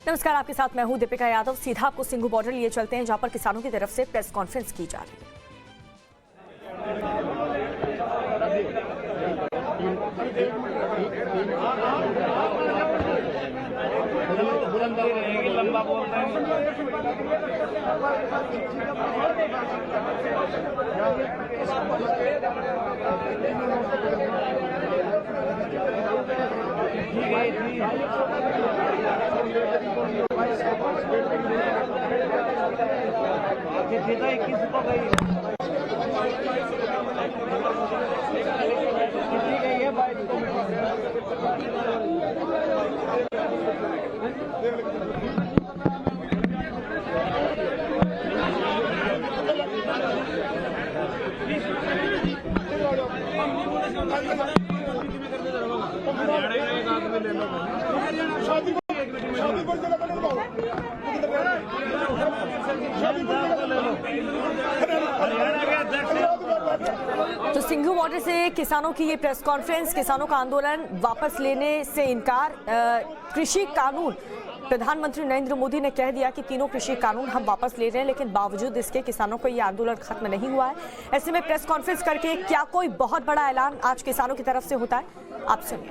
नमस्कार, आपके साथ मैं हूं दीपिका यादव। सीधा आपको सिंघू बॉर्डर लिए चलते हैं, जहां पर किसानों की तरफ से प्रेस कॉन्फ्रेंस की जा रही है। लंबा बोल रहे हैं। तो सिंघू बॉर्डर से किसानों की ये प्रेस कॉन्फ्रेंस, किसानों का आंदोलन वापस लेने से इनकार, कृषि कानून। प्रधानमंत्री नरेंद्र मोदी ने कह दिया कि तीनों कृषि कानून हम वापस ले रहे हैं, लेकिन बावजूद इसके किसानों को ये आंदोलन खत्म नहीं हुआ है। ऐसे में प्रेस कॉन्फ्रेंस करके क्या कोई बहुत बड़ा ऐलान आज किसानों की तरफ से होता है? आप सुनिए।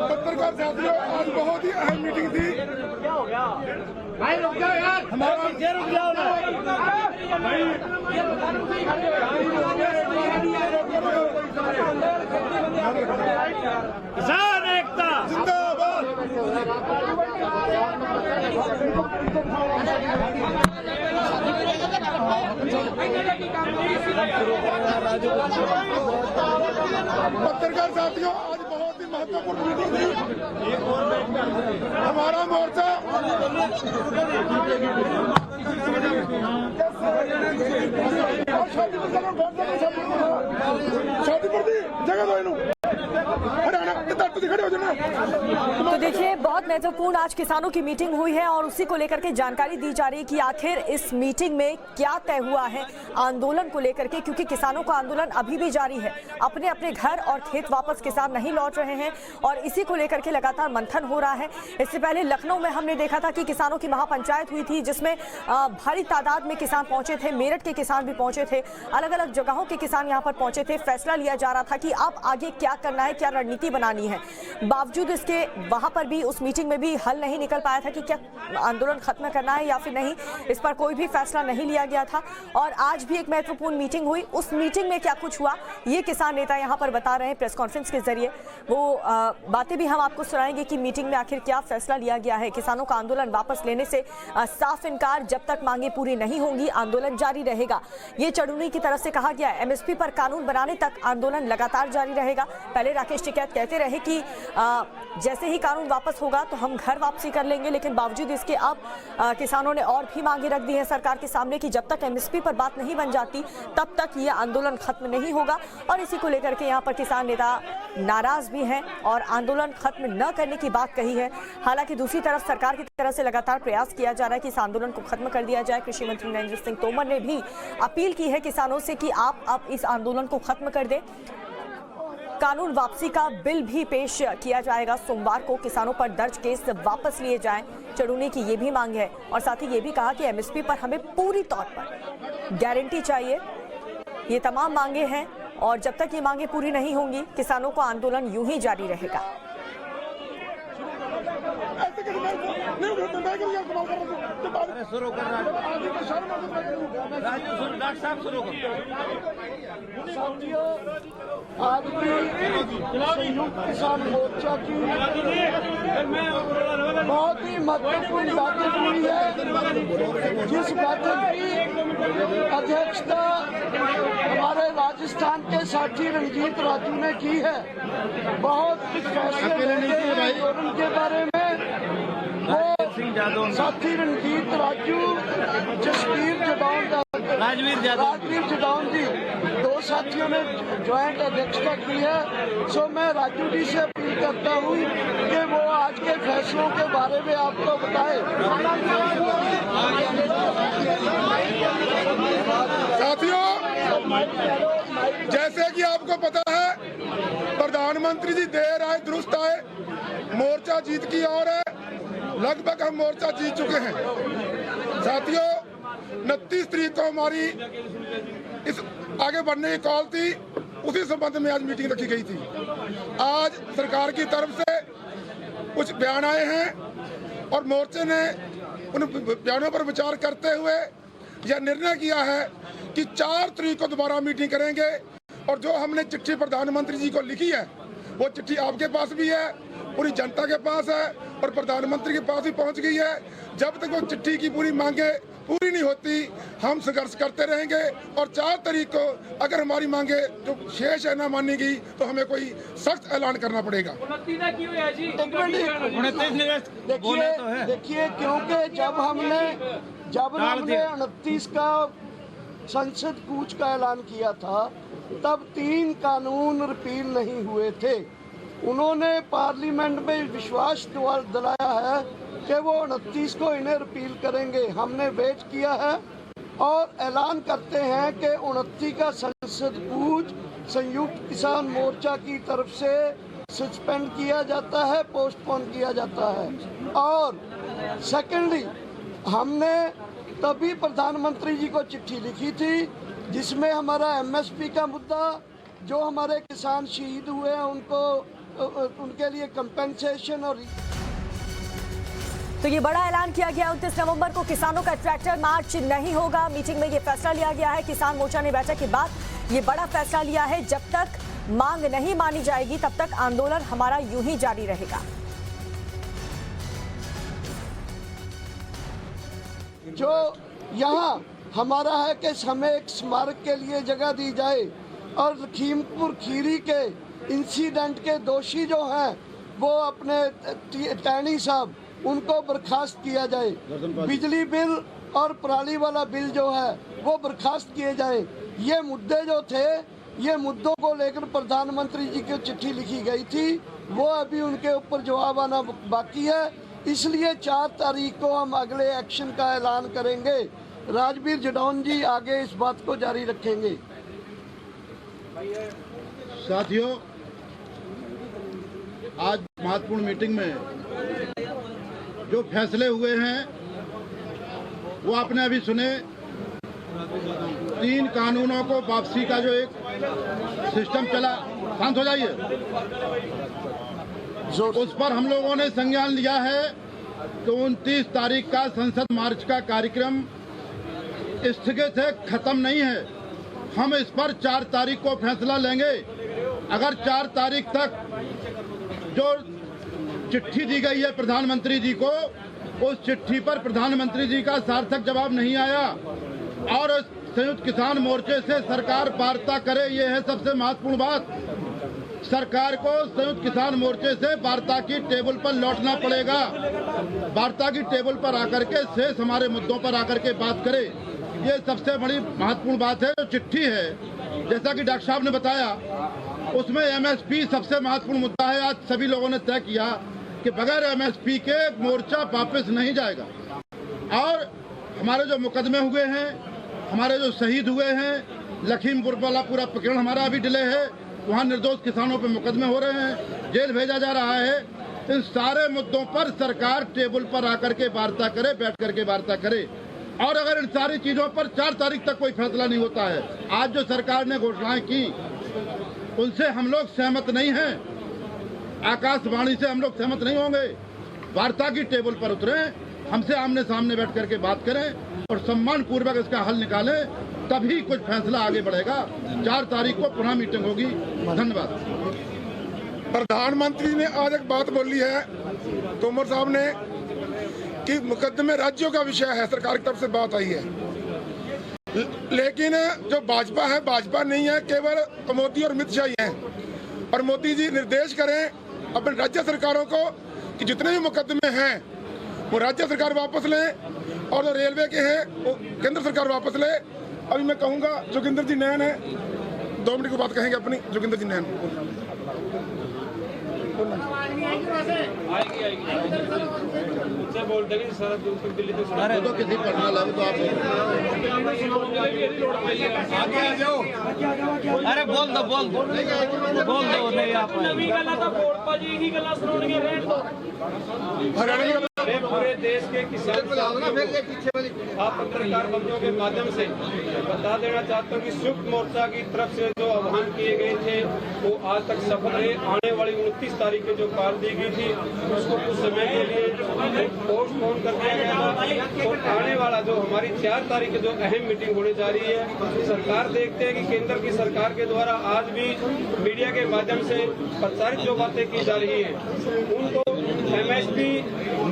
पत्रकार साथियों, आज बहुत ही अहम मीटिंग थी। क्या हो गया भाई? रुक जाओ यार, हमारा रुक जाओ ना। किसान एकता जिंदाबाद। पत्रकार साथियों, आज बहुत ही महत्वपूर्ण मीटिंग थी। हमारा मोर्चा शादी पर जगह दो इन्हों। तो देखिए, बहुत महत्वपूर्ण आज किसानों की मीटिंग हुई है और उसी को लेकर के जानकारी दी जा रही है कि आखिर इस मीटिंग में क्या तय हुआ है आंदोलन को लेकर के, क्योंकि किसानों का आंदोलन अभी भी जारी है। अपने अपने घर और खेत वापस किसान नहीं लौट रहे हैं और इसी को लेकर के लगातार मंथन हो रहा है। इससे पहले लखनऊ में हमने देखा था कि किसानों की महापंचायत हुई थी, जिसमें भारी तादाद में किसान पहुंचे थे। मेरठ के किसान भी पहुंचे थे, अलग अलग जगहों के किसान यहाँ पर पहुंचे थे। फैसला लिया जा रहा था कि अब आगे क्या करना है, क्या रणनीति बनानी है। बावजूद इसके वहां पर भी, उस मीटिंग में भी हल नहीं निकल पाया था कि क्या आंदोलन खत्म करना है या फिर नहीं। इस पर कोई भी फैसला नहीं लिया गया था और आज भी एक महत्वपूर्ण मीटिंग हुई। उस मीटिंग में क्या कुछ हुआ, ये किसान नेता यहां पर बता रहे हैं प्रेस कॉन्फ्रेंस के जरिए। वो बातें भी हम आपको सुनाएंगे कि मीटिंग में आखिर क्या फैसला लिया गया है। किसानों का आंदोलन वापस लेने से साफ इनकार, जब तक मांगे पूरी नहीं होंगी आंदोलन जारी रहेगा, ये चढ़ूनी की तरफ से कहा गया। एमएसपी पर कानून बनाने तक आंदोलन लगातार जारी रहेगा। पहले राकेश टिकैत कहते रहे कि जैसे ही कानून वापस होगा तो हम घर वापसी कर लेंगे, लेकिन बावजूद इसके अब किसानों ने और भी मांगे रख दी हैं सरकार के सामने कि जब तक एमएसपी पर बात नहीं बन जाती तब तक ये आंदोलन खत्म नहीं होगा। और इसी को लेकर के यहाँ पर किसान नेता नाराज भी हैं और आंदोलन खत्म न करने की बात कही है। हालांकि दूसरी तरफ सरकार की तरफ से लगातार प्रयास किया जा रहा है कि इस आंदोलन को खत्म कर दिया जाए। कृषि मंत्री नरेंद्र सिंह तोमर ने भी अपील की है किसानों से कि आप अब इस आंदोलन को खत्म कर दें। कानून वापसी का बिल भी पेश किया जाएगा सोमवार को। किसानों पर दर्ज केस वापस लिए जाएं, चढ़ूनी की ये भी मांग है। और साथ ही ये भी कहा कि एमएसपी पर हमें पूरी तौर पर गारंटी चाहिए। ये तमाम मांगे हैं और जब तक ये मांगे पूरी नहीं होंगी किसानों का आंदोलन यूं ही जारी रहेगा। शुरू कर रहा डॉक्टर साहब शुरू कर। आज की संयुक्त किसान मोर्चा की बहुत ही महत्वपूर्ण बैठक हुई है, जिस बैठक की अध्यक्षता हमारे राजस्थान के साथी रणजीत राजू ने की है। बहुत फैसले आंदोलन के बारे में वो साथी रणजीत राजू, जसवीर जडौन, राजवीर जडौन जी 2 साथियों ने ज्वाइंट अध्यक्षता की है। सो मैं राजू जी से अपील करता हूँ कि वो आज के फैसलों के बारे में आपको बताएं। साथियों, जैसे कि आपको पता है, प्रधानमंत्री जी देर आए दुरुस्त आए, मोर्चा जीत की ओर है। लगभग हम मोर्चा जीत चुके हैं। साथियों, 29 तारीख को हमारी इस आगे बढ़ने की कॉल थी, उसी संबंध में आज मीटिंग रखी गई थी। आज सरकार की तरफ से कुछ बयान आए हैं और मोर्चे ने उन बयानों पर विचार करते हुए यह निर्णय किया है कि 4 तारीख को दोबारा मीटिंग करेंगे। और जो हमने चिट्ठी प्रधानमंत्री जी को लिखी है, वो चिट्ठी आपके पास भी है, पूरी जनता के पास है और प्रधानमंत्री के पास भी पहुंच गई है। जब तक वो चिट्ठी की पूरी मांगे पूरी नहीं होती, हम संघर्ष करते रहेंगे। और 4 तारीख को अगर हमारी मांगे जो शेष है ना मानी गई, तो हमें कोई सख्त ऐलान करना पड़ेगा। देखिए, क्योंकि जब हमने 29 का संसद कूच का ऐलान किया था, तब 3 कानून रिपील नहीं हुए थे। उन्होंने पार्लियामेंट में विश्वास दिलाया है कि वो 29 को इन्हें रिपील करेंगे। हमने वेट किया है और ऐलान करते हैं कि 29 का संसद कूच संयुक्त किसान मोर्चा की तरफ से सस्पेंड किया जाता है, पोस्टपोन किया जाता है। और सेकेंडली, हमने तभी प्रधानमंत्री जी को चिट्ठी लिखी थी जिसमें हमारा एमएसपी का मुद्दा, जो हमारे किसान शहीद हुए हैं उनके लिए कंपेंसेशन और तो ये बड़ा ऐलान किया गया। 29 नवंबर को किसानों का ट्रैक्टर मार्च नहीं होगा। मीटिंग में ये फैसला लिया गया है। किसान मोर्चा ने बैठक के बाद ये बड़ा फैसला लिया है। जब तक मांग नहीं मानी जाएगी, तब तक आंदोलन हमारा यूं ही जारी रहेगा। जो यहाँ हमारा है कि हमें एक स्मारक के लिए जगह दी जाए और लखीमपुर खीरी के इंसिडेंट के दोषी जो हैं, वो अपने टैनी साहब, उनको बर्खास्त किया जाए। बिजली बिल और पराली वाला बिल जो है वो बर्खास्त किए जाए। ये मुद्दे जो थे, ये मुद्दों को लेकर प्रधानमंत्री जी की चिट्ठी लिखी गई थी, वो अभी उनके ऊपर जवाब आना बाकी है। इसलिए 4 तारीख को हम अगले एक्शन का ऐलान करेंगे। राजवीर जडौन जी आगे इस बात को जारी रखेंगे। साथियों, आज महत्वपूर्ण मीटिंग में जो फैसले हुए हैं वो आपने अभी सुने। 3 कानूनों को वापसी का जो एक सिस्टम चला, शांत हो जाइए, उस पर हम लोगों ने संज्ञान लिया है कि 29 तारीख का संसद मार्च का कार्यक्रम स्थगित है, खत्म नहीं है। हम इस पर 4 तारीख को फैसला लेंगे। अगर 4 तारीख तक जो चिट्ठी दी गई है प्रधानमंत्री जी को, उस चिट्ठी पर प्रधानमंत्री जी का सार्थक जवाब नहीं आया और संयुक्त किसान मोर्चे से सरकार वार्ता करे, ये है सबसे महत्वपूर्ण बात। सरकार को संयुक्त किसान मोर्चे से वार्ता की टेबल पर लौटना पड़ेगा। वार्ता की टेबल पर आकर के शेष हमारे मुद्दों पर आकर के बात करे, ये सबसे बड़ी महत्वपूर्ण बात है। जो चिट्ठी है, जैसा कि डॉक्टर साहब ने बताया, उसमें एमएसपी सबसे महत्वपूर्ण मुद्दा है। आज सभी लोगों ने तय किया कि बगैर एमएसपी के मोर्चा वापस नहीं जाएगा। और हमारे जो मुकदमे हुए हैं, हमारे जो शहीद हुए हैं, लखीमपुर वाला पूरा प्रकरण हमारा अभी डिले है, वहाँ निर्दोष किसानों पे मुकदमे हो रहे हैं, जेल भेजा जा रहा है। इन सारे मुद्दों पर सरकार टेबल पर आकर के वार्ता करे, बैठ करके वार्ता करे। और अगर इन सारी चीजों पर 4 तारीख तक कोई फैसला नहीं होता है, आज जो सरकार ने घोषणाएं की उनसे हम लोग सहमत नहीं हैं। आकाशवाणी से हम लोग सहमत नहीं होंगे। वार्ता की टेबल पर उतरें, हमसे आमने सामने बैठ करके बात करें और सम्मान पूर्वक इसका हल निकालें, तभी कुछ फैसला आगे बढ़ेगा। 4 तारीख को पुनः मीटिंग होगी। धन्यवाद। प्रधानमंत्री ने आज एक बात बोली है, तोमर साहब ने, कि मुकदमे राज्यों का विषय है, सरकार की तरफ से बात आई है। लेकिन जो भाजपा है, भाजपा नहीं है, केवल मोदी और अमित शाह हैं। और मोदी जी निर्देश करें अपने राज्य सरकारों को कि जितने भी मुकदमे हैं वो राज्य सरकार वापस लें और जो रेलवे के हैं वो केंद्र सरकार वापस ले। अभी मैं कहूँगा जोगिंदर जी नयन है, 2 मिनट की बात कहेंगे अपनी जोगिंदर जी नैन। अरे तो किसी पर्सनल है तो आप अरे बोल दो नहीं आप हरियाणा पूरे देश के किसान आप पत्रकार बंधुओं के माध्यम से बता देना चाहता हूँ कि संयुक्त मोर्चा की तरफ से जो आह्वान किए गए थे वो आज तक सफल रहे। आने वाली 29 तारीख को जो कॉल दी गई थी उसको कुछ समय के लिए पोस्टपोन कर दिया गया था और आने वाला जो हमारी 4 तारीख की जो अहम मीटिंग होने जा रही है, सरकार देखते हैं कि केंद्र की सरकार के द्वारा आज भी मीडिया के माध्यम से प्रचारित जो बातें की जा रही है उनको MSP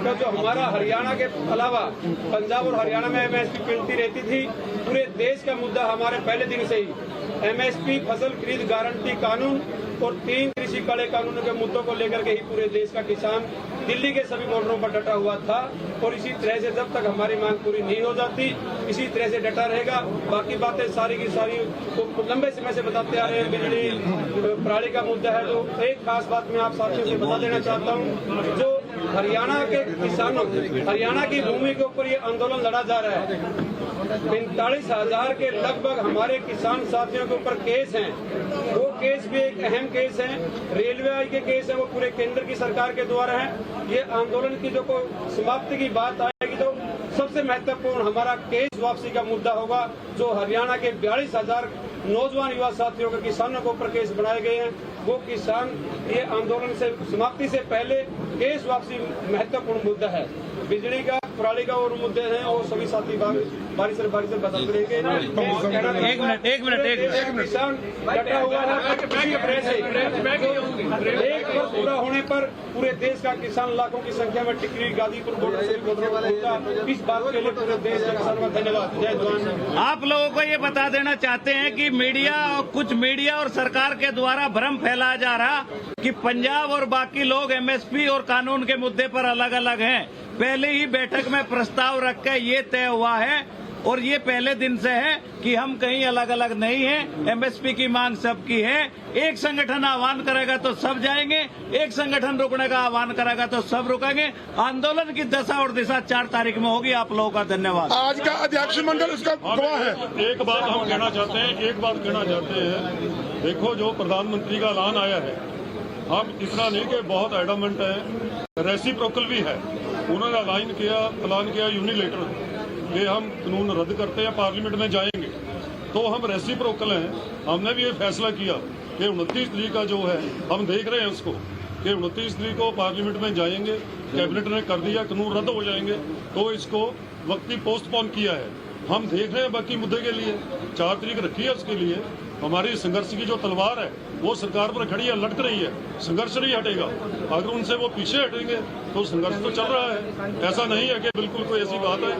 का जो हमारा हरियाणा के अलावा पंजाब और हरियाणा में MSP मिलती रहती थी, पूरे देश का मुद्दा हमारे पहले दिन से ही MSP फसल खरीद गारंटी कानून और 3 कृषि काले कानूनों के मुद्दों को लेकर के ही पूरे देश का किसान दिल्ली के सभी बॉर्डरों पर डटा हुआ था और इसी तरह से जब तक हमारी मांग पूरी नहीं हो जाती इसी तरह से डटा रहेगा। बाकी बातें सारी की सारी तो लंबे समय से बताते आ रहे हैं। बिजली प्रणाली का मुद्दा है तो एक खास बात मैं आप साथियों से बता देना चाहता हूँ, जो हरियाणा के किसानों हरियाणा की भूमि के ऊपर ये आंदोलन लड़ा जा रहा है। 45,000 के लगभग हमारे किसान साथियों के ऊपर केस हैं, वो केस भी एक अहम केस है। रेलवे आई के केस है वो पूरे केंद्र की सरकार के द्वारा है। ये आंदोलन की जो समाप्ति की बात आएगी तो सबसे महत्वपूर्ण हमारा केस वापसी का मुद्दा होगा। जो हरियाणा के 42,000 नौजवान युवा साथियों के किसानों के ऊपर केस बनाए गए हैं वो किसान ये आंदोलन से समाप्ति से पहले केस वापसी महत्वपूर्ण मुद्दा है। बिजली का प्रणाली का और मुद्दे हैं और सभी साथी बारी से बताते रहेंगे। एक मिनट किसान डटा हुआ है किसी तरह से एक वर्ष पूरा होने पर पूरे देश का किसान लाखों की संख्या में टिकरी गाजीपुर बॉर्डर इस बात के लिए पूरे देश के किसानों का धन्यवाद। जय जवान। आप लोगों को ये बता देना चाहते हैं कि कुछ मीडिया और सरकार के द्वारा भ्रम फैलाया जा रहा कि पंजाब और बाकी लोग MSP और कानून के मुद्दे पर अलग अलग हैं। पहले ही बैठक में प्रस्ताव रख के ये तय हुआ है और ये पहले दिन से है कि हम कहीं अलग अलग नहीं हैं। MSP की मांग सबकी है। एक संगठन आह्वान करेगा तो सब जाएंगे, एक संगठन रुकने का आह्वान करेगा तो सब रुकेंगे। आंदोलन की दशा और दिशा 4 तारीख में होगी। आप लोगों का धन्यवाद। आज का अध्यक्ष मंडल उसका गवाह है। एक बात हम कहना चाहते हैं, देखो जो प्रधानमंत्री का ऐलान आया है, हम इतना नहीं कि बहुत एडमेंट है, रेसिप्रोकल भी है। उन्होंने ऐलान किया यूनिलेटरल कि हम कानून रद्द करते हैं, पार्लियामेंट में जाएंगे, तो हम रेसिप्रोकल हैं। हमने भी ये फैसला किया कि 29 तारीख का जो है हम देख रहे हैं उसको कि 29 तारीख को पार्लियामेंट में जाएंगे। कैबिनेट ने कर दिया कानून रद्द हो जाएंगे तो इसको वक्ती पोस्टपोन किया है। हम देख रहे हैं बाकी मुद्दे के लिए 4 तारीख रखी है। उसके लिए हमारी संघर्ष की जो तलवार है वो सरकार पर खड़ी है, लटक रही है। संघर्ष नहीं हटेगा। अगर उनसे वो पीछे हटेंगे तो संघर्ष तो चल रहा है। ऐसा नहीं है कि बिल्कुल कोई ऐसी बात है।